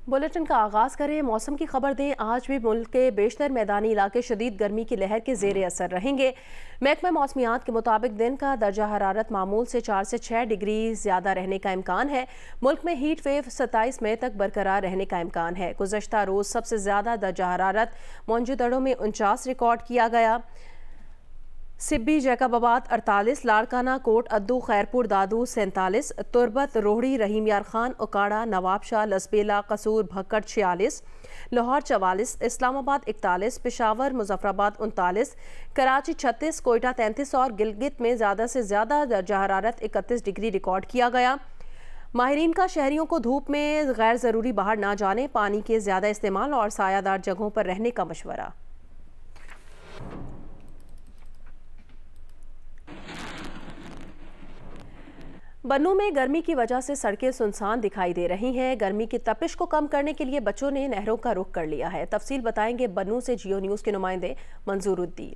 Bulletin का आगाज करें। मौसम की खबर दें। आज भी मुल्क के बेशतर मैदानी इलाके शदीद गर्मी की लहर के जेर असर रहेंगे। महकमा मौसमियात के मुताबिक दिन का दर्जा हरारत मामूल से 4 से 6 डिग्री ज़्यादा रहने का इम्कान है। मुल्क में हीट वेव 27 मई तक बरकरार रहने का इम्कान है। गुज़श्ता रोज़ सबसे ज़्यादा दर्जा हरारत मौजूदड़ों में 49 रिकॉर्ड किया गया। सिब्बी जैकबाबाद 48, लाड़काना कोट अद्दू खैरपुर दादू 47, तुरबत रोहड़ी रहीम यार खान उकाड़ा नवाबशाह लसबेला कसूर भक्कड़ 46, लाहौर 44, इस्लामाबाद 41, पेशावर मुजफ्फराबाद 39, कराची 36, कोयटा 33 और गिलगित में ज़्यादा से ज़्यादा दर्जा हरारत 31 डिग्री रिकॉर्ड किया गया। माहिरीन का शहरियों को धूप में गैर ज़रूरी बाहर ना जाने, पानी के ज़्यादा इस्तेमाल और सायादार जगहों पर रहने का मशवरा। बन्नू में गर्मी की वजह से सड़कें सुनसान दिखाई दे रही हैं। गर्मी की तपिश को कम करने के लिए बच्चों ने नहरों का रुख कर लिया है। तफसील बताएंगे बन्नू से जियो न्यूज़ के नुमाइंदे मंजूरुद्दीन।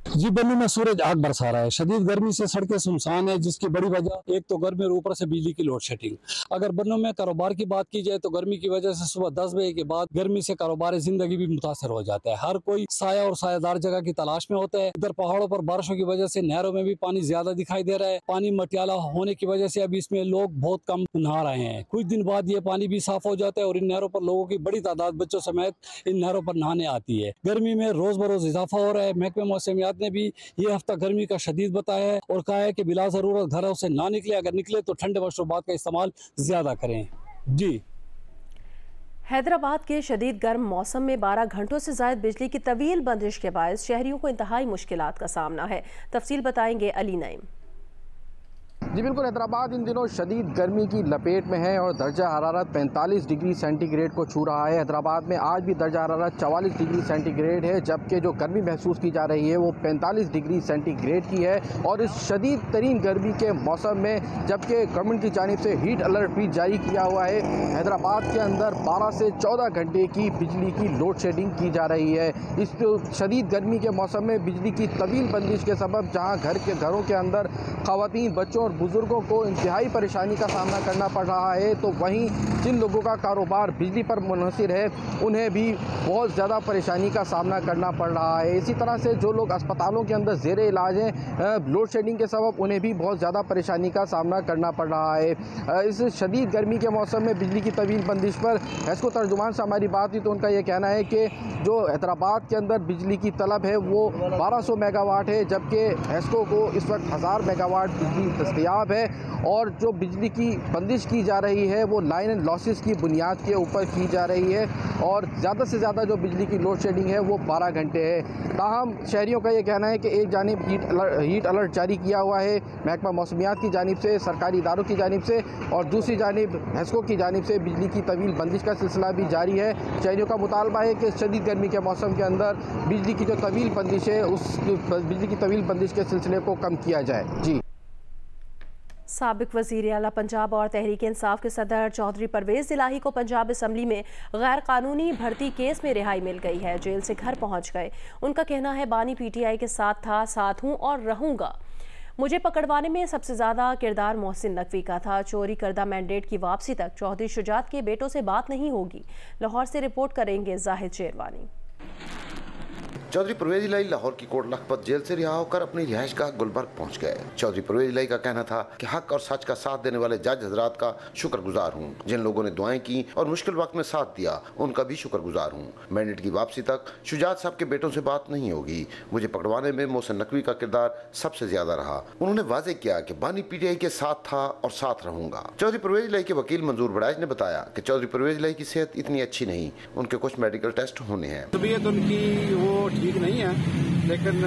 जी, बन्नू में सूरज आग बरसा रहा है। शदीद गर्मी से सड़कें सुनसान है, जिसकी बड़ी वजह एक तो गर्मी और ऊपर से बिजली की लोड शेडिंग। अगर बन्नू में कारोबार की बात की जाए तो गर्मी की वजह से सुबह 10 बजे के बाद गर्मी से कारोबार जिंदगी भी मुतासर हो जाता है। हर कोई साया और सायादार जगह की तलाश में होता है। इधर पहाड़ों पर बारिशों की वजह से नहरों में भी पानी ज्यादा दिखाई दे रहा है। पानी मटियाला होने की वजह से अभी इसमें लोग बहुत कम नहा रहे हैं। कुछ दिन बाद ये पानी भी साफ हो जाता है और इन नहरों पर लोगों की बड़ी तादाद बच्चों समेत इन नहरों पर नहाने आती है। गर्मी में रोज बरोज इजाफा हो रहा है। महकमे मौसमियात ने भी ये हफ्ता गर्मी का शदीद बताया है और कहा है कि बिला जरूरत घरों से ना निकले, अगर निकले तो ठंडे मशरूबात का इस्तेमाल ज्यादा करें। जी, हैदराबाद के शदीद गर्म मौसम में 12 घंटों से ज़ायद बिजली की तवील बंदिश के बायस शहरियों को इंतहाई मुश्किलात का सामना है। तफसील बताएंगे अली नईम। जी बिल्कुल, हैदराबाद इन दिनों शदीद गर्मी की लपेट में है और दर्जा हरारत 45 डिग्री सेंटीग्रेड को छू रहा है। हैदराबाद में आज भी दर्जा हरारत 44 डिग्री सेंटीग्रेड है, जबकि जो गर्मी महसूस की जा रही है वो 45 डिग्री सेंटीग्रेड की है। और इस शदीद तरीन गर्मी के मौसम में जबकि गवर्नमेंट की जानिब से हीट अलर्ट भी जारी किया हुआ है, हैदराबाद के अंदर 12 से 14 घंटे की बिजली की लोड शेडिंग की जा रही है। इस शदीद गर्मी के मौसम में बिजली की तवील बंदिश के सबब जहाँ घरों के अंदर ख़वातीन, बच्चों और बुजुर्गों को इंतहाई परेशानी का सामना करना पड़ रहा है, तो वहीं जिन लोगों का कारोबार बिजली पर मुनहसिर है उन्हें भी बहुत ज़्यादा परेशानी का सामना करना पड़ रहा है। इसी तरह से जो लोग अस्पतालों के अंदर ज़ेर इलाज हैं, लोड शेडिंग के सबब उन्हें भी बहुत ज़्यादा परेशानी का सामना करना पड़ रहा है। इस शदीद गर्मी के मौसम में बिजली की तवील बंदिश पर हैस्को तर्जुमान से हमारी बात हुई तो उनका ये कहना है कि जो हैदराबाद के अंदर बिजली की तलब है वो 1200 मेगावाट है, जबकि हैस्को को इस वक्त 1000 मेगावाट बिजली दस्तयाब है। और जो बिजली की बंदिश की जा रही है वो लाइन एंड लॉसेस की बुनियाद के ऊपर की जा रही है और ज़्यादा से ज़्यादा जो बिजली की लोड शेडिंग है वो 12 घंटे है। ताहम शहरियों का ये कहना है कि एक जानिब हीट अलर्ट जारी किया हुआ है महकमा मौसमियात की जानिब से, सरकारी इदारों की जानिब से, और दूसरी जानिब हैस्को की जानिब से बिजली की तवील बंदिश का सिलसिला भी जारी है। शहरियों का मुतालबा है कि शदीद गर्मी के मौसम के अंदर बिजली की जो तवील बंदिश है उस बिजली की तवील बंदिश के सिलसिले को कम किया जाए। जी, साबिक वज़ीर आला पंजाब और तहरीक इंसाफ के सदर चौधरी परवेज़ इलाही को पंजाब असम्बली में गैर कानूनी भर्ती केस में रिहाई मिल गई है। जेल से घर पहुंच गए। उनका कहना है बानी PTI के साथ था, साथ हूं और रहूंगा। मुझे पकड़वाने में सबसे ज़्यादा किरदार मोहसिन नकवी का था। चोरी करदा मैंडेट की वापसी तक चौधरी शुजात के बेटों से बात नहीं होगी। लाहौर से रिपोर्ट करेंगे जाहिद शेरवानी। चौधरी परवेज इलाही लाहौर की कोट लखपत जेल से रिहा होकर अपनी रिहाइशगाह गुलबर्ग पहुंच गए। चौधरी परवेज इलाही का कहना था कि हक और सच का साथ देने वाले जज हजरात का शुक्रगुजार हूं। जिन लोगों ने दुआएं की और मुश्किल वक्त में साथ दिया उनका भी शुक्रगुजार हूं। मैंडेट की वापसी तक शुजात साहब के बेटों से बात नहीं होगी। मुझे पकड़वाने में मोहसिन नकवी का किरदार सबसे ज्यादा रहा। उन्होंने वाजे किया कि बानी PTI के साथ था और साथ रहूंगा। चौधरी परवेज इलाही के वकील मंजूर बड़ाइज ने बताया कि चौधरी परवेज इलाही की सेहत इतनी अच्छी नहीं, उनके कुछ मेडिकल टेस्ट होने हैं। तबीयत उनकी वो ठीक नहीं है, लेकिन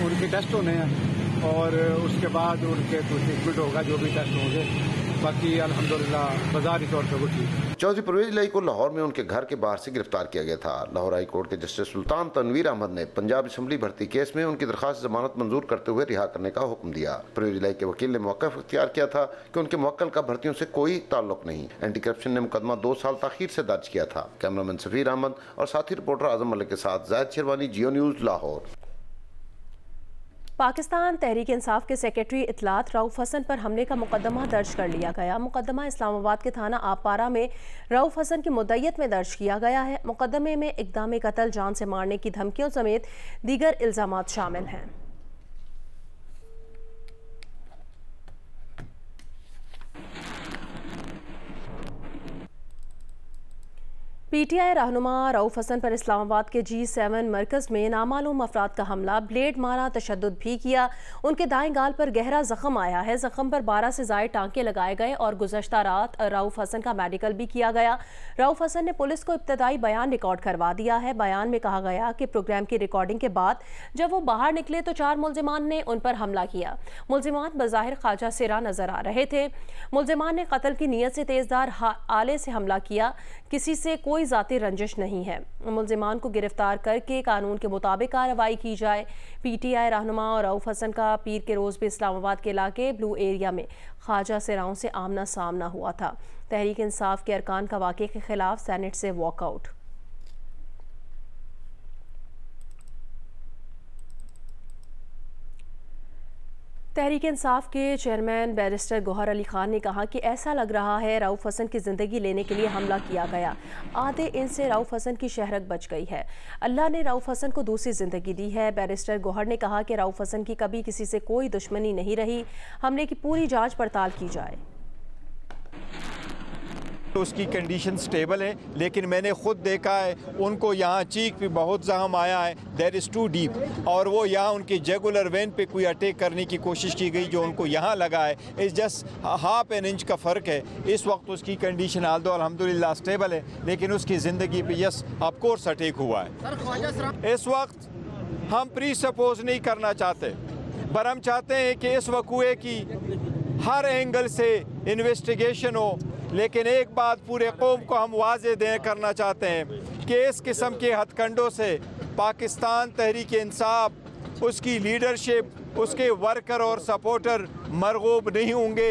उनके टेस्ट होने हैं और उसके बाद उनके तो ट्रीटमेंट होगा, जो भी टेस्ट होंगे। बाकी अल्हम्दुलिल्लाह बाजारी तौर पर वो ठीक। चौधरी परवेज इलाही को लाहौर में उनके घर के बाहर से गिरफ्तार किया गया था। लाहौर हाई कोर्ट के जस्टिस सुल्तान तनवीर अहमद ने पंजाब असम्बली भर्ती केस में उनकी दरखास्त जमानत मंजूर करते हुए रिहा करने का हुक्म दिया। परवेज इलाही के वकील ने मौका इख्तियार किया था कि उनके मुवक्किल का भर्तियों से कोई ताल्लुक नहीं। एंटी करप्शन ने मुकदमा 2 साल ताखीर से दर्ज किया था। कैमरामैन सफीर अहमद और साथी रिपोर्टर आजम मलिक के साथ जाहिद शेरवानी, जियो न्यूज़, लाहौर। पाकिस्तान तहरीक इंसाफ के सेक्रेटरी इतलात रऊफ हसन पर हमले का मुकदमा दर्ज कर लिया गया। मुकदमा इस्लामाबाद के थाना आबपारा में रऊफ हसन की मुद्दइयत में दर्ज किया गया है। मुकदमे में इक़दाम कत्ल, जान से मारने की धमकियों समेत दीगर इल्ज़ामात शामिल हैं। पीटीआई रहनुमा रऊफ हसन पर इस्लामाबाद के G7 मरकज़ में नामालूम अफराद का हमला, ब्लेड मारा, तशद्दुद भी किया। उनके दाएं गाल पर गहरा जख्म आया है। जख्म पर 12 से ज़ायद टांके लगाए गए और गुज़श्ता रात रऊफ हसन का मेडिकल भी किया गया। रऊफ हसन ने पुलिस को इब्तदाई बयान रिकॉर्ड करवा दिया है। बयान में कहा गया कि प्रोग्राम की रिकॉर्डिंग के बाद जब वो बाहर निकले तो 4 मुल्जिमान ने उन पर हमला किया। मुल्जिमान बज़ाहिर ख्वाजा सिरा नजर आ रहे थे। मुल्जिमान ने कत्ल की नीयत से तेज़दार आले से हमला किया। किसी से कोई ज़ाती रंजिश नहीं है। मुल्जिमान को गिरफ्तार करके कानून के मुताबिक कार्रवाई की जाए। पीटीआई रहनुमा और रऊफ हसन का पीर के रोज़ भी इस्लामाबाद के इलाके ब्लू एरिया में ख्वाजा सिराओं से आमना सामना हुआ था। तहरीक इंसाफ के अरकान का वाक़े के खिलाफ सेनेट से वॉकआउट। तहरीक इंसाफ के चेयरमैन बैरिस्टर गौहर अली खान ने कहा कि ऐसा लग रहा है रऊफ हसन की ज़िंदगी लेने के लिए हमला किया गया। आधे इनसे रऊफ हसन की शहरत बच गई है। अल्लाह ने रऊफ हसन को दूसरी ज़िंदगी दी है। बैरिस्टर गौहर ने कहा कि रऊफ हसन की कभी किसी से कोई दुश्मनी नहीं रही। हमले की पूरी जाँच पड़ताल की जाए। तो उसकी कंडीशन स्टेबल है, लेकिन मैंने ख़ुद देखा है उनको यहाँ चीख पे बहुत जख्म आया है, देयर इज़ टू डीप, और वो यहाँ उनकी जेगुलर वेन पे कोई अटैक करने की कोशिश की गई जो उनको यहाँ लगा है। इस जस्ट हाफ एन इंच का फ़र्क है। इस वक्त उसकी कंडीशन आल्दो अल्हम्दुलिल्लाह स्टेबल है, लेकिन उसकी ज़िंदगी पे यस ऑफ कोर्स अटैक हुआ है। इस वक्त हम प्री सपोज नहीं करना चाहते, पर हम चाहते हैं कि इस वक़ूए की हर एंगल से इन्वेस्टिगेशन हो। लेकिन एक बात पूरे कौम को हम वाज़ेह करना चाहते हैं कि इस किस्म के हथकंडों से पाकिस्तान तहरीक इंसाफ, उसकी लीडरशिप, उसके वर्कर और सपोर्टर मरगूब नहीं होंगे।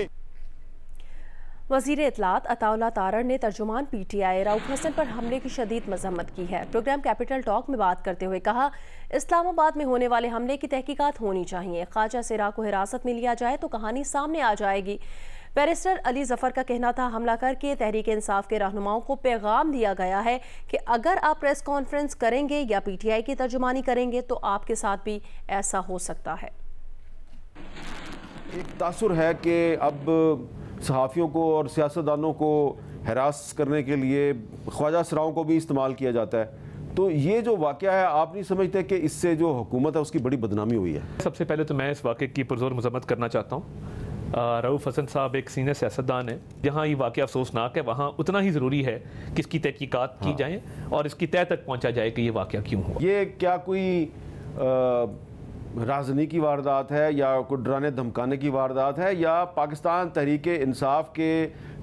वज़ीर इत्तलात अताउल्लाह तारड़ ने तर्जुमान पीटीआई रऊफ हसन पर हमले की शदीद मज़म्मत की है। प्रोग्राम कैपिटल टॉक में बात करते हुए कहा, इस्लामाबाद में होने वाले हमले की तहकीकात होनी चाहिए। ख्वाजा सिरा को हिरासत में लिया जाए तो कहानी सामने आ जाएगी। बैरिस्टर अली जफर का कहना था, हमला करके तहरीक इंसाफ के रहनुमाओं को पैगाम दिया गया है कि अगर आप प्रेस कॉन्फ्रेंस करेंगे या पीटीआई की तर्जुमानी करेंगे तो आपके साथ भी ऐसा हो सकता है। एक तासुर है कि अब सहाफ़ियों को और सियासतदानों को हरास करने के लिए ख्वाजा सिराओं को भी इस्तेमाल किया जाता है। तो ये जो वाक़या है, आप नहीं समझते कि इससे जो हुकूमत है उसकी बड़ी बदनामी हुई है? सबसे पहले तो मैं इस वाक़े की पुरज़ोर मज़म्मत करना चाहता हूँ। रऊफ हसन साहब एक सीनियर सियासतदान है। जहाँ ये वाक़या अफसोसनाक है, वहाँ उतना ही ज़रूरी है कि इसकी तहकीकात की जाए और इसकी तह तक पहुँचा जाए कि ये वाक़या क्यों हुआ। ये क्या कोई राजनी की वारदात है या कोई डराने धमकाने की वारदात है, या पाकिस्तान तहरीक इंसाफ के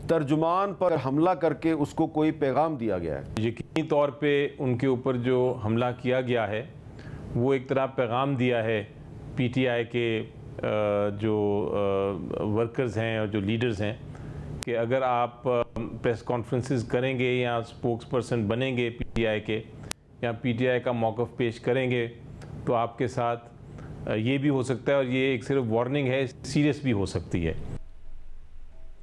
तर्जुमान पर हमला करके उसको कोई पैगाम दिया गया है? यकीनी तौर पे उनके ऊपर जो हमला किया गया है वो एक तरह पैगाम दिया है पीटीआई के जो वर्कर्स हैं और जो लीडर्स हैं कि अगर आप प्रेस कॉन्फ्रेंसेस करेंगे या स्पोक्स पर्सन बनेंगे पीटीआई के, या पीटीआई का मौक़िफ़ पेश करेंगे तो आपके साथ ये भी हो सकता है, और ये एक सिर्फ वार्निंग है, सीरियस भी हो सकती है।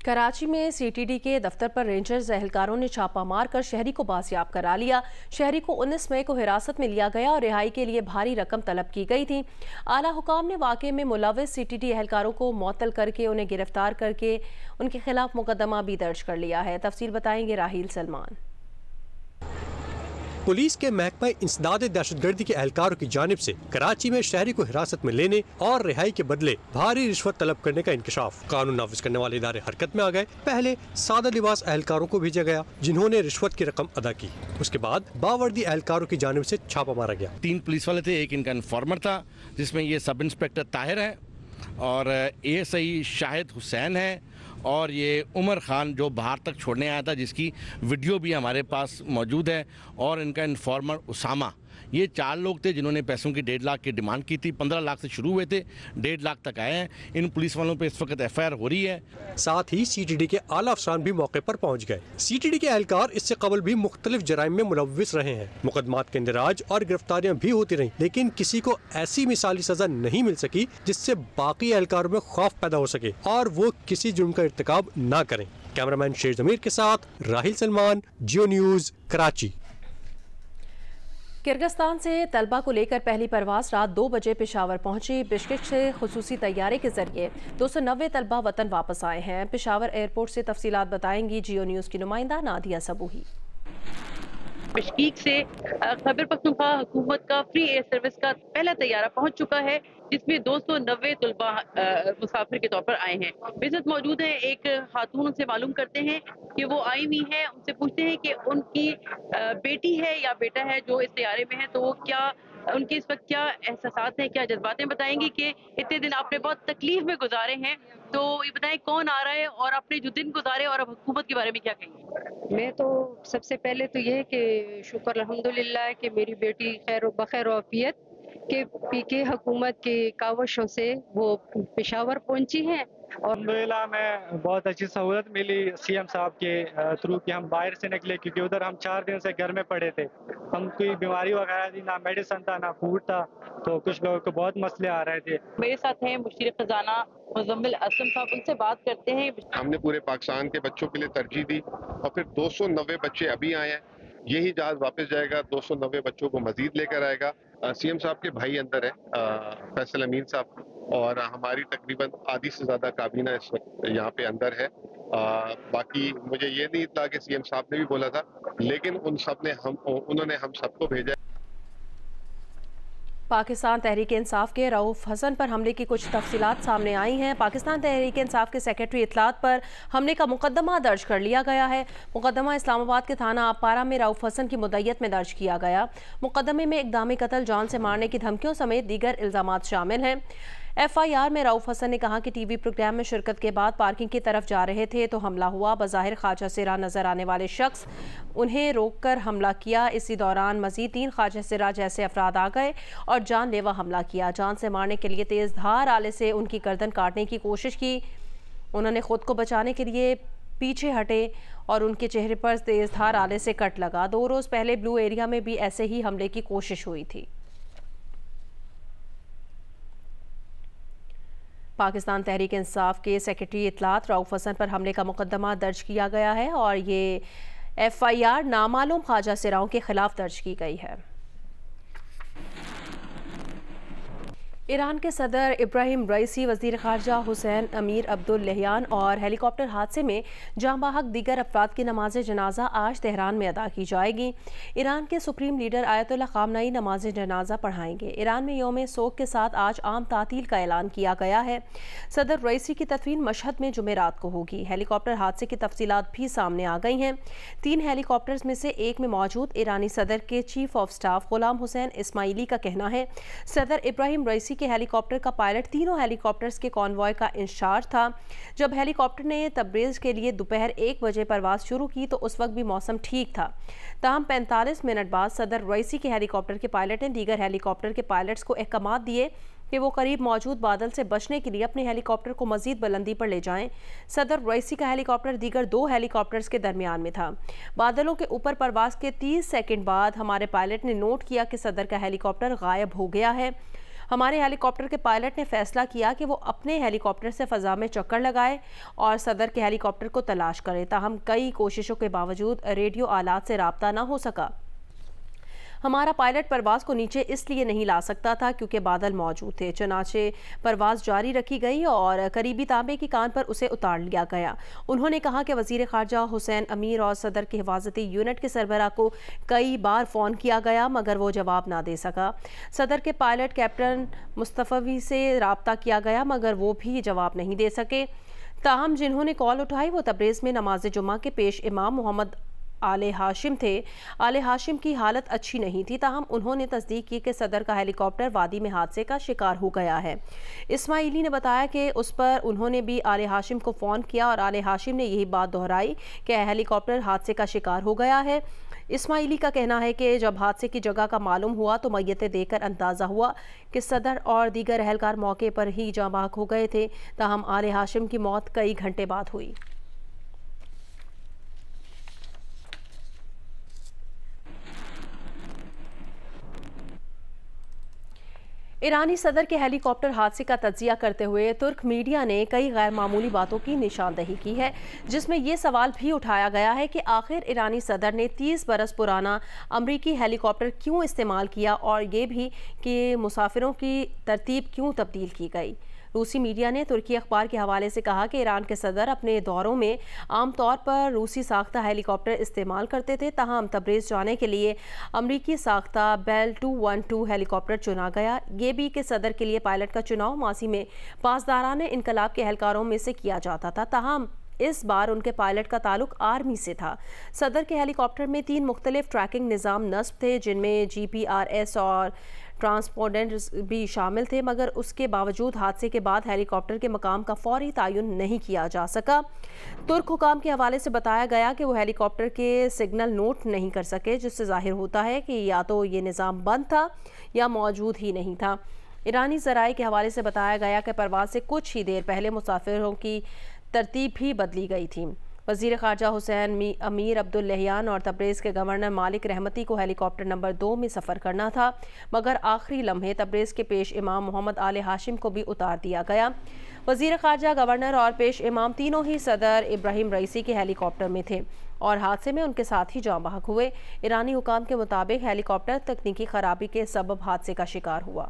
कराची में सीटीडी के दफ्तर पर रेंजर्स एहलकारों ने छापा मारकर शहरी को बाजियाब करा लिया। शहरी को 19 मई को हिरासत में लिया गया और रिहाई के लिए भारी रकम तलब की गई थी। आला हुकाम ने वाक़े में मुलव्विस सीटीडी एहलकारों को मुअत्तल करके उन्हें गिरफ्तार करके उनके खिलाफ मुकदमा भी दर्ज कर लिया है। तफसील बताएंगे राहील सलमान। पुलिस के महकमा इंसदाद दहशतगर्दी के एहलकारों की जानिब से कराची में शहरी को हिरासत में लेने और रिहाई के बदले भारी रिश्वत तलब करने का इंकशाफ। कानून नाफिज करने वाले इदारे हरकत में आ गए। पहले सादा लिबास एहलकारों को भेजा गया जिन्होंने रिश्वत की रकम अदा की। उसके बाद बावर्दी एहलकारों की जानिब से छापा मारा गया। 3 पुलिस वाले थे, एक इनका इन्फॉर्मर था जिसमें ये सब इंस्पेक्टर ताहिर है और ASI शाहिद हुसैन है, और ये उमर ख़ान जो बाहर तक छोड़ने आया था जिसकी वीडियो भी हमारे पास मौजूद है, और इनका इन्फॉर्मर उसामा ये 4 लोग थे जिन्होंने पैसों की 1.5 लाख की डिमांड की थी। 15 लाख से शुरू हुए थे, 1.5 लाख तक आए हैं। इन पुलिस वालों पे इस वक्त FIR हो रही है। साथ ही CTD के आला अफसरान भी मौके पर पहुंच गए। CTD के एहलकार इससे कबल भी मुख्तलिफ जराइम में मुलव्विस रहे हैं। मुकदमात के इंदराज और गिरफ्तारियां भी होती रहीं, लेकिन किसी को ऐसी मिसाली सजा नहीं मिल सकी जिससे बाकी एहलकारों में खौफ पैदा हो सके और वो किसी जुर्म का इर्तिकाब न करें। कैमरामैन शेर जमीर के साथ राहिल सलमान, जियो न्यूज़, कराची। किर्गिस्तान से तलबा को लेकर पहली परवाज रात 2 बजे पेशावर पहुंची। बिश्केक से खुसूसी तैयारे के जरिए 290 तलबा वतन वापस आए हैं। पेशावर एयरपोर्ट से तफसीलात बताएंगी जियो न्यूज़ की नुमाइंदा नादिया सबूही। बिश्केक से खैबर पख्तूनख्वा हुकूमत का फ्री एयर सर्विस का पहला तैयारा पहुंच चुका है, जिसमें 290 तलबा मुसाफिर के तौर पर आए हैं। मेरे साथ मौजूद है एक खातून, उनसे मालूम करते हैं कि वो आई हुई है। उनसे पूछते हैं कि उनकी बेटी है या बेटा है जो इस तैयारे में है, तो वो क्या उनके इस वक्त क्या एहसासात हैं, क्या जज्बातें बताएंगी कि इतने दिन आपने बहुत तकलीफ में गुजारे हैं। तो ये बताएं कौन आ रहा है और आपने जो दिन गुजारे और अब हुकूमत के बारे में क्या कहेंगे? मैं तो सबसे पहले तो ये है कि शुक्र अल्हम्दुलिल्लाह कि मेरी बेटी खैर बखैर वाफियत के PK हुकूमत की कावशों से वो पेशावर पहुंची हैं। और अल्हम्दुलिल्लाह मैं बहुत अच्छी सहूलत मिली CM साहब के थ्रू कि हम बाहर से निकले, क्योंकि उधर हम 4 दिन से घर में पड़े थे। हम कोई बीमारी वगैरह थी, ना मेडिसिन था ना फूड था, तो कुछ लोगों को बहुत मसले आ रहे थे। मेरे साथ हैं मुशीर खजाना मुजम्मिल असलम साहब, उनसे बात करते हैं। हमने पूरे पाकिस्तान के बच्चों के लिए तरजीह दी और फिर 290 बच्चे अभी आए हैं। यही जहाज वापस जाएगा, 290 बच्चों को मजीद लेकर आएगा। CM साहब के भाई अंदर है, फैसल अमीन साहब, और हमारी तकरीबन आधी से ज़्यादा काबीना इस वक्त यहाँ पे अंदर है। बाकी मुझे ये नहीं था कि CM साहब ने भी बोला था, लेकिन उन्होंने हम सबको भेजा। पाकिस्तान तहरीक इंसाफ के रऊफ हसन पर हमले की कुछ तफसीलात सामने आई हैं। पाकिस्तान तहरीक इंसाफ के सेक्रेटरी इतलात पर हमले का मुकदमा दर्ज कर लिया गया है। मुकदमा इस्लामाबाद के थाना आपारा में रऊफ हसन की मुद्दत में दर्ज किया गया। मुकदमे में इक़दामी कत्ल, जान से मारने की धमकियों समेत दीगर इल्ज़ामात शामिल हैं। FIR में रऊफ हसन ने कहा कि TV प्रोग्राम में शिरकत के बाद पार्किंग की तरफ जा रहे थे तो हमला हुआ। बज़ाहिर ख्वाजा सिरा नजर आने वाले शख्स उन्हें रोककर हमला किया। इसी दौरान मजीद 3 ख्वाजा सिरा जैसे अफराद आ गए और जानलेवा हमला किया। जान से मारने के लिए तेज धार आले से उनकी गर्दन काटने की कोशिश की। उन्होंने खुद को बचाने के लिए पीछे हटे और उनके चेहरे पर तेज धार आले से कट लगा। 2 रोज पहले ब्लू एरिया में भी ऐसे ही हमले की कोशिश हुई थी। पाकिस्तान तहरीक इंसाफ के सेक्रेटरी इतलात रऊफ हसन पर हमले का मुकदमा दर्ज किया गया है और ये FIR नामालूम ख्वाजा सिराओं के खिलाफ दर्ज की गई है। ईरान के सदर इब्राहिम रईसी, वज़ीर ख़ारजा हुसैन अमीर अब्दुल लहियान और हेलीकॉप्टर हादसे में जाँ बहक दीगर अफराद की नमाज जनाजा आज तेहरान में अदा की जाएगी। ईरान के सुप्रीम लीडर आयतुल्लाह ख़ामनई नमाज जनाजा पढ़ाएंगे। ईरान में यौम सोग के साथ आज आम तातील का ऐलान किया गया है। सदर रईसी की तदफीन मशहद में जुमेरात को होगी। हेलीकॉप्टर हादसे की तफसीलात भी सामने आ गई हैं। 3 हेलीकॉप्टर्स में से एक में मौजूद ईरानी सदर के chief of staff Ghulam Hussain Ismaili का कहना है सदर इब्राहिम रईसी के हेलीकॉप्टर का पायलट तीनों हेलीकॉप्टर्स के कॉन्वॉय का इंचार्ज था। जब हेलीकॉप्टर ने तब्रेज़ के लिए दोपहर 1 बजे परवाज शुरू की तो उस वक्त भी मौसम ठीक था। ताहम 45 मिनट बाद सदर रईसी के हेलीकॉप्टर के पायलट ने दीगर हेलीकॉप्टर के पायलट्स को अहकामात दिए कि वो करीब मौजूद बादल से बचने के लिए अपने हेलीकॉप्टर को मजीद बुलंदी पर ले जाएं। सदर रईसी का हेलीकॉप्टर दीगर 2 हेलीकॉप्टर्स के दरमियान में था। बादलों के ऊपर परवाज के 30 सेकंड बाद हमारे पायलट ने नोट किया कि सदर का हेलीकॉप्टर गायब हो गया है। हमारे हेलीकॉप्टर के पायलट ने फैसला किया कि वो अपने हेलीकॉप्टर से फ़ज़ा में चक्कर लगाए और सदर के हेलीकॉप्टर को तलाश करे। ताहम कई कोशिशों के बावजूद रेडियो आलात से राब्ता न हो सका। हमारा पायलट परवाज़ को नीचे इसलिए नहीं ला सकता था क्योंकि बादल मौजूद थे। चनाचे परवाज़ जारी रखी गई और करीबी तांबे की कान पर उसे उतार लिया गया। उन्होंने कहा कि वज़ीर ख़ारजा हुसैन अमीर और सदर के हिफाजती यूनिट के सरबराह को कई बार फ़ोन किया गया मगर वो जवाब ना दे सका। सदर के पायलट कैप्टन मुस्तफ़वी से रब्ता किया गया मगर वो भी जवाब नहीं दे सके। ताहम जिन्होंने कॉल उठाई वो तब्रेज़ में नमाज जुम्मा के पेश इमाम मोहम्मद आले हाशिम थे। आले हाशिम की हालत अच्छी नहीं थी, ताहम उन्होंने तस्दीक की कि सदर का हेलीकॉप्टर वादी में हादसे का शिकार हो गया है। इस्माइली ने बताया कि उस पर उन्होंने भी आले हाशिम को फ़ोन किया और आले हाशिम ने यही बात दोहराई कि हेलीकॉप्टर हादसे का शिकार हो गया है। इस्माइली का कहना है कि जब हादसे की जगह का मालूम हुआ तो मैयतें देखकर अंदाज़ा हुआ कि सदर और दीगर एहलकार मौके पर ही जाँ बहक हो गए थे, ताहम आले हाशिम की मौत कई घंटे बाद हुई। ईरानी सदर के हेलीकॉप्टर हादसे का तज्जिया करते हुए तुर्क मीडिया ने कई गैर मामूली बातों की निशानदही की है, जिसमें यह सवाल भी उठाया गया है कि आखिर ईरानी सदर ने 30 बरस पुराना अमरीकी हेलीकॉप्टर क्यों इस्तेमाल किया और ये भी कि मुसाफिरों की तरतीब क्यों तब्दील की गई। रूसी मीडिया ने तुर्की अखबार के हवाले से कहा कि ईरान के सदर अपने दौरों में आमतौर पर रूसी साख्ता हेलीकॉप्टर इस्तेमाल करते थे, ताहम तब्रेज़ जाने के लिए अमरीकी साख्ता बेल 212 हेलीकॉप्टर चुना गया। ये भी कि सदर के लिए पायलट का चुनाव माजी में पासदारान इनकलाब के एहलकारों में से किया जाता था, ताहम इस बार उनके पायलट का ताल्लुक आर्मी से था। सदर के हेलीकॉप्टर में 3 मुख्तलिफ ट्रैकिंग निज़ाम नस्ब थे, जिनमें GPRS और ट्रांसपोंडेंट्स भी शामिल थे, मगर उसके बावजूद हादसे के बाद हेलीकॉप्टर के मकाम का फौरी तयन नहीं किया जा सका। तुर्क हुकाम के हवाले से बताया गया कि वो हेलीकॉप्टर के सिग्नल नोट नहीं कर सके, जिससे जाहिर होता है कि या तो ये निज़ाम बंद था या मौजूद ही नहीं था। ईरानी ज़राए के हवाले से बताया गया कि परवाज़ से कुछ ही देर पहले मुसाफिरों की तरतीब भी बदली गई थी। वज़ीर ख़ारजा हुसैन अमीर अब्दुल्लहियान और तब्रेज़ के गवर्नर मालिक रहमती को हेलीकॉप्टर नंबर 2 में सफ़र करना था, मगर आखिरी लम्हे तब्रेज़ के पेश इमाम मोहम्मद आले हाशिम को भी उतार दिया गया। वज़ीर ख़ारजा, गवर्नर और पेश इमाम तीनों ही सदर इब्राहिम रईसी के हेलीकॉप्टर में थे और हादसे में उनके साथ ही जाँ बहक हुए। ईरानी हुकाम के मुताबिक हेलीकॉप्टर तकनीकी खराबी के सबब हादसे का शिकार हुआ।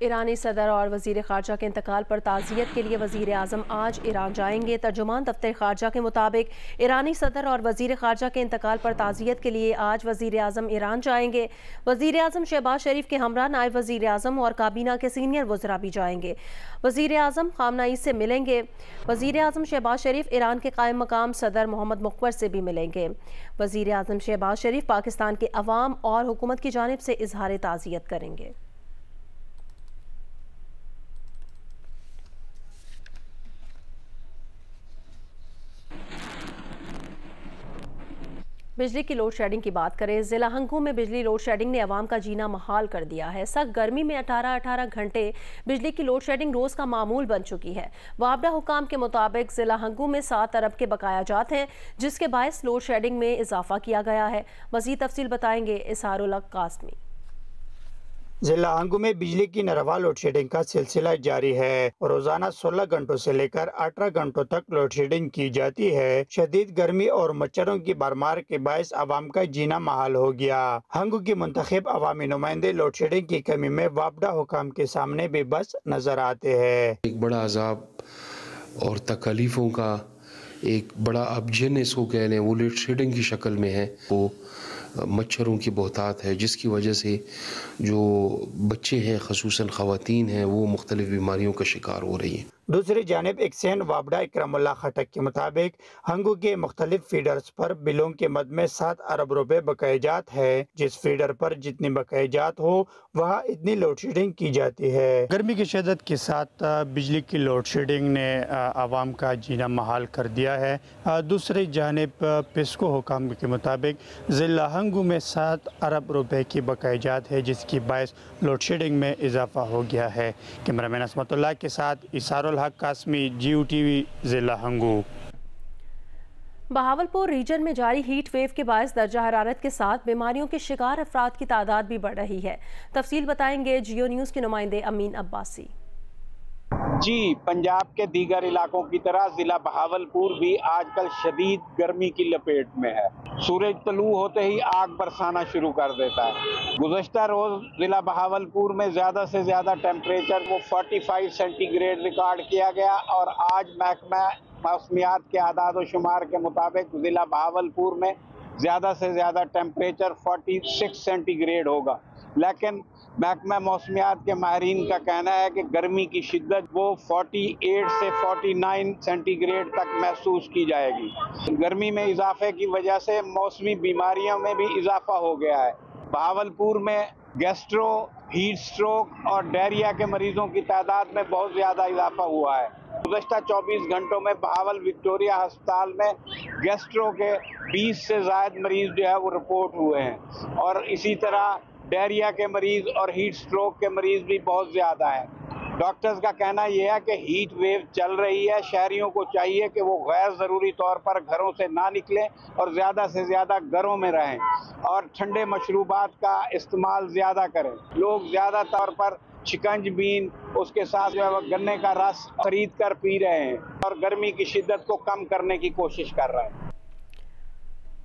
ईरानी सदर और वज़ीर ख़ारजा के इंतकाल पर ताज़ियत के लिए वज़ीर आज़म आज ईरान जाएंगे। तर्जुमान दफ्तर ख़ारजा के मुताबिक ईरानी सदर और वज़ीर ख़ारजा के इंतकाल पर ताज़ियत के लिए आज वज़ीर आज़म ईरान जाएंगे। वज़ीर आज़म शहबाज शरीफ के हमरा नायब वज़ीर आज़म और काबीना के सीनियर वज़रा भी जाएंगे। वज़ीर आज़म ख़ामनई से मिलेंगे। वज़ीर आज़म शहबाज शरीफ ईरान के कायम मकाम सदर मोहम्मद मुक़व्वर से भी मिलेंगे। वज़ीर आज़म शहबाज शरीफ पाकिस्तान के अवाम और हुकूमत की जानिब से इज़हार ताज़ियत करेंगे। बिजली की लोड शेडिंग की बात करें, ज़िला हंगू में बिजली लोड शेडिंग ने अवाम का जीना महाल कर दिया है। सख्त गर्मी में 18-18 घंटे बिजली की लोड शेडिंग रोज़ का मामूल बन चुकी है। वाबडा हुकाम के मुताबिक ज़िला हंगू में 7 अरब के बकाया जात हैं, जिसके बायस लोड शेडिंग में इजाफा किया गया है। मज़ीद तफसील बताएंगे इसारुल हक कासमी। जिला हंगू में बिजली की नरवा लोड शेडिंग का सिलसिला जारी है और रोजाना 16 घंटों से लेकर 18 घंटों तक लोड शेडिंग की जाती है। शदीद गर्मी और मच्छरों की भरमार के बायस आवाम का जीना महाल हो गया। हंगू की मुंतखब अवामी नुमाइंदे लोड शेडिंग की कमी में वापडा हुकाम के सामने भी बस नजर आते हैं। एक बड़ा अजाब और तकलीफों का एक बड़ा अबजन इसको कह लें, वो लोड शेडिंग की शक्ल में है। वो मच्छरों की बहुतात है, जिसकी वजह से जो बच्चे हैं, खसूसन ख़वातीन हैं, वो मुख्तलिफ बीमारियों का शिकार हो रही हैं। दूसरी जानिब एक्सेन वाबडा इकरामुल्लाह खटक के मुताबिक हंगू के मुख्तलिफ फीडर्स पर बिलों के मद में 7 अरब रुपए बकायजात है। जिस फीडर पर जितनी बकायजात हो वहाँ इतनी लोड शेडिंग की जाती है। गर्मी की शिद्दत के साथ बिजली की लोड शेडिंग ने आवाम का जीना महाल कर दिया है। दूसरी जानिब पेस्को हुकाम के मुताबिक ज़िला हंगू में 7 अरब रुपए की बकायजात है, जिसकी बायस लोड शेडिंग में इजाफा हो गया है। कैमरामैन असमतुल्लाह के साथ इसारुल हक कासमी, GUTV, ज़िला हंगू। बहावलपुर रीजन में जारी हीट वेव के बायस दर्जा हरारत के साथ बीमारियों के शिकार अफराद की तादाद भी बढ़ रही है। तफसील बताएंगे जियो न्यूज़ के नुमाइंदे अमीन अब्बासी। जी, पंजाब के दीगर इलाकों की तरह जिला बहावलपुर भी आजकल शदीद गर्मी की लपेट में है। सूरज तलू होते ही आग बरसाना शुरू कर देता है। गुज़श्ता रोज जिला बहावलपुर में ज़्यादा से ज़्यादा टेम्परेचर वो 45 सेंटीग्रेड रिकॉर्ड किया गया और आज महकमा मौसमियात के आदाद व शुमार के मुताबिक जिला बहावलपुर में ज़्यादा से ज़्यादा टेम्परेचर 46 सेंटीग्रेड होगा। लेकिन महकमा मौसमियात के माहिरीन का कहना है कि गर्मी की शिद्दत वो 48 से 49 सेंटीग्रेड तक महसूस की जाएगी। गर्मी में इजाफे की वजह से मौसमी बीमारियों में भी इजाफा हो गया है। बहावलपुर में गैस्ट्रो, हीट स्ट्रोक और डायरिया के मरीजों की तादाद में बहुत ज़्यादा इजाफा हुआ है। गुज़श्ता 24 घंटों में बहावल विक्टोरिया अस्पताल में गैस्ट्रो के 20 से ज़ायद मरीज जो है वो रिपोर्ट हुए हैं और इसी तरह डायरिया के मरीज और हीट स्ट्रोक के मरीज भी बहुत ज़्यादा हैं। डॉक्टर्स का कहना यह है कि हीट वेव चल रही है, शहरियों को चाहिए कि वो गैर ज़रूरी तौर पर घरों से ना निकलें और ज़्यादा से ज़्यादा घरों में रहें और ठंडे मशरूबात का इस्तेमाल ज़्यादा करें। लोग ज़्यादा तौर पर शिकंज बीन, उसके साथ जो है वो गन्ने का रस खरीद कर पी रहे हैं और गर्मी की शिद्दत को कम करने की कोशिश कर रहे हैं।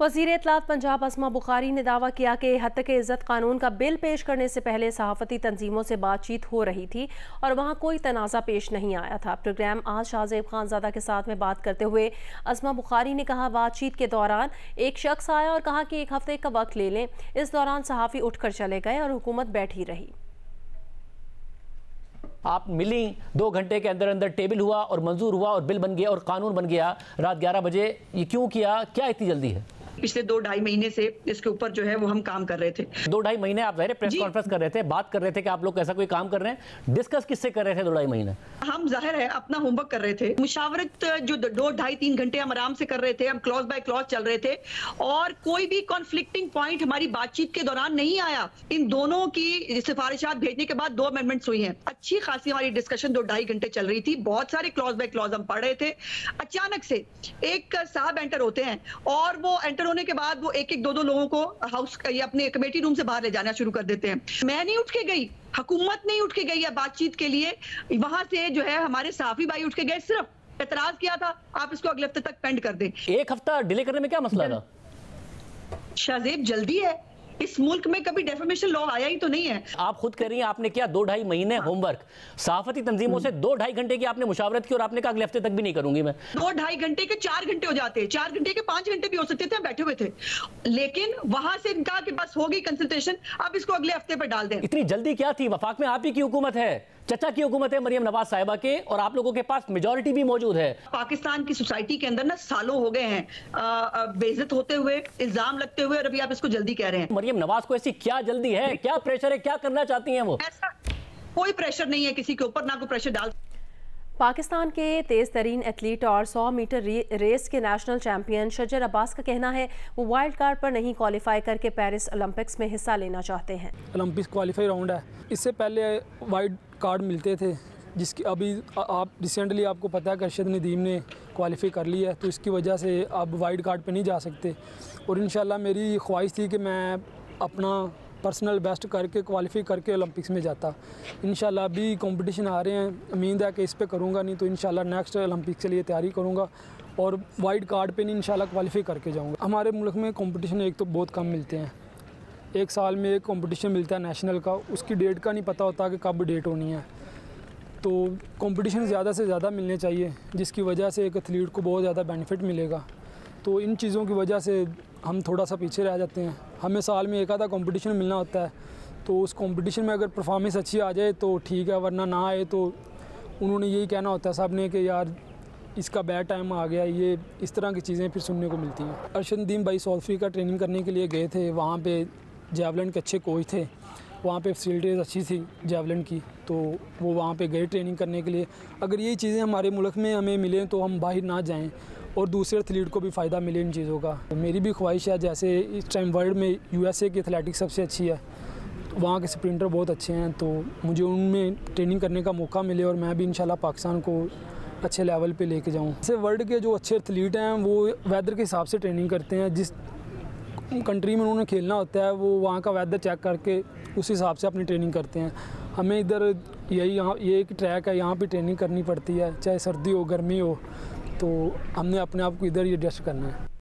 वज़ीर इत्तलात पंजाब अस्मा बुखारी ने दावा किया कि हत्तके इज़्ज़त कानून का बिल पेश करने से पहले सहाफ़ती तंजीमों से बातचीत हो रही थी और वहाँ कोई तनाज़ा पेश नहीं आया था। प्रोग्राम आज शाहज़ेब खानज़ादा के साथ में बात करते हुए अस्मा बुखारी ने कहा, बातचीत के दौरान एक शख्स आया और कहा कि 1 हफ्ते का वक्त ले लें। इस दौरान सहाफ़ी उठकर चले गए और हुकूमत बैठी रही। आप मिली, 2 घंटे के अंदर अंदर टेबल हुआ और मंजूर हुआ और बिल बन गया और कानून बन गया रात 11 बजे। ये क्यों किया? क्या इतनी जल्दी है? पिछले 2-2.5 महीने से इसके ऊपर जो है वो हम काम कर रहे थे। 2-2.5 महीने आप ज़ाहिर प्रेस कॉन्फ्रेंस कर रहे थे, बात कर रहे थे कि आप लोग ऐसा कोई काम कर रहे हैं। डिस्कस किससे कर रहे थे 2-2.5 महीने? हम जाहिर है अपना होमवर्क कर रहे थे। मुशावरत जो 2-2.5-3 घंटे हम आराम से कर रहे थे, हम क्लॉज बाय क्लॉज चल रहे थे और कोई भी कॉन्फ्लिक्टिंग पॉइंट हमारी बातचीत के दौरान नहीं आया। इन दोनों की सिफारिशात भेजने के बाद 2 अमेंडमेंट्स हुई हैं। अच्छी खासी हमारी डिस्कशन 2-2.5 घंटे चल रही थी। बहुत सारे क्लॉज बाय क्लॉज हम पढ़ रहे थे। अचानक से एक साहब एंटर होते हैं और वो एंटर होने के बाद वो एक 2-2 लोगों को हाउस या अपने कमेटी रूम से बाहर ले जाना शुरू कर देते हैं। मैं नहीं उठ के गई, हुकूमत नहीं उठ के गई है बातचीत के लिए। वहां से जो है हमारे सहाफी भाई उठ के गए, सिर्फ एतराज किया था आप इसको अगले हफ्ते तक पेंड कर दें। 1 हफ्ता डिले करने में क्या मसला था? शाहजेब जल्दी है, इस मुल्क में कभी डेफामेशन लॉ आया ही तो नहीं है। आप खुद कह रही हैं आपने किया 2-2.5 महीने होमवर्क, सहाफती तंजीमों से 2-2.5 घंटे की आपने मुशावरत की और आपने कहा अगले हफ्ते तक भी नहीं करूंगी मैं। 2-2.5 घंटे के 4 घंटे हो जाते, 4 घंटे के 5 घंटे भी हो सकते थे, हम बैठे हुए थे। लेकिन वहां से कहा कि बस हो गई कंसल्टेशन, अब इसको अगले हफ्ते पर डाल दें। इतनी जल्दी क्या थी? वफाक में आप ही की हुकूमत है, चचा की हुकूमत है मरियम नवाज साहिबा के, और आप लोगों के पास मेजॉरिटी भी मौजूद है। पाकिस्तान की सोसाइटी के अंदर ना सालों हो गए हैं बेइज्जत होते हुए, इल्जाम लगते हुए, और अभी आप इसको जल्दी कह रहे हैं। मरियम नवाज को ऐसी क्या जल्दी है, क्या प्रेशर है, क्या करना चाहती हैं वो? ऐसा कोई प्रेशर नहीं है किसी के ऊपर, ना कोई प्रेशर डाल। पाकिस्तान के तेज़ तरीन एथलीट और 100 मीटर रेस के नेशनल चैंपियन शजर अब्बास का कहना है वो वाइल्ड कार्ड पर नहीं क्वालिफाई करके पेरिस ओलंपिक्स में हिस्सा लेना चाहते हैं। ओलंपिक्स क्वालिफाई राउंड है, इससे पहले वाइल्ड कार्ड मिलते थे, जिसकी अभी आप रिसेंटली आपको पता है कि अरशद नदीम ने क्वालिफाई कर लिया है, तो इसकी वजह से अब वाइल्ड कार्ड पे नहीं जा सकते। और इंशाल्लाह मेरी ख्वाहिश थी कि मैं अपना पर्सनल बेस्ट करके क्वालिफाई करके ओलंपिक्स में जाता। इंशाल्लाह अभी कंपटीशन आ रहे हैं, उम्मीद है कि इस पे करूँगा, नहीं तो इंशाल्लाह नेक्स्ट ओलंपिक्स के लिए तैयारी करूँगा और वाइल्ड कार्ड पे नहीं इंशाल्लाह क्वालिफाई करके जाऊँगा। हमारे मुल्क में कंपटीशन एक तो बहुत कम मिलते हैं, 1 साल में एक कंपटीशन मिलता है नेशनल का, उसकी डेट का नहीं पता होता कि कब डेट होनी है। तो कंपटीशन ज़्यादा से ज़्यादा मिलने चाहिए, जिसकी वजह से एक एथलीट को बहुत ज़्यादा बेनिफिट मिलेगा। तो इन चीज़ों की वजह से हम थोड़ा सा पीछे रह जाते हैं। हमें साल में एक आधा कंपटीशन मिलना होता है, तो उस कंपटीशन में अगर परफॉर्मेंस अच्छी आ जाए तो ठीक है, वरना ना आए तो उन्होंने यही कहना होता है सब ने कि यार इसका बैड टाइम आ गया। ये इस तरह की चीज़ें फिर सुनने को मिलती हैं। अरशद नदीम भाई साउथ अफ्रीका ट्रेनिंग करने के लिए गए थे, वहाँ पे जैवलिन के अच्छे कोच थे, वहाँ पे फैसिलिटीज़ अच्छी थी जैवलिन की, तो वो वहाँ पे गए ट्रेनिंग करने के लिए। अगर यही चीज़ें हमारे मुल्क में हमें मिलें तो हम बाहर ना जाएं और दूसरे एथलीट को भी फ़ायदा मिले इन चीज़ों का। मेरी भी ख्वाहिश है, जैसे इस टाइम वर्ल्ड में USA की एथलेटिक्स सबसे अच्छी है, वहाँ के स्प्रिंटर बहुत अच्छे हैं, तो मुझे उनमें ट्रेनिंग करने का मौका मिले और मैं भी इंशाल्लाह पाकिस्तान को अच्छे लेवल पे लेके जाऊँ। जैसे वर्ल्ड के जो अच्छे एथलीट हैं वो वेदर के हिसाब से ट्रेनिंग करते हैं, जिस कंट्री में उन्होंने खेलना होता है वो वहाँ का वेदर चेक करके उस हिसाब से अपनी ट्रेनिंग करते हैं। हमें इधर यहाँ ये एक ट्रैक है, यहाँ पे ट्रेनिंग करनी पड़ती है, चाहे सर्दी हो गर्मी हो, तो हमने अपने आप को इधर ही एडजस्ट करना है।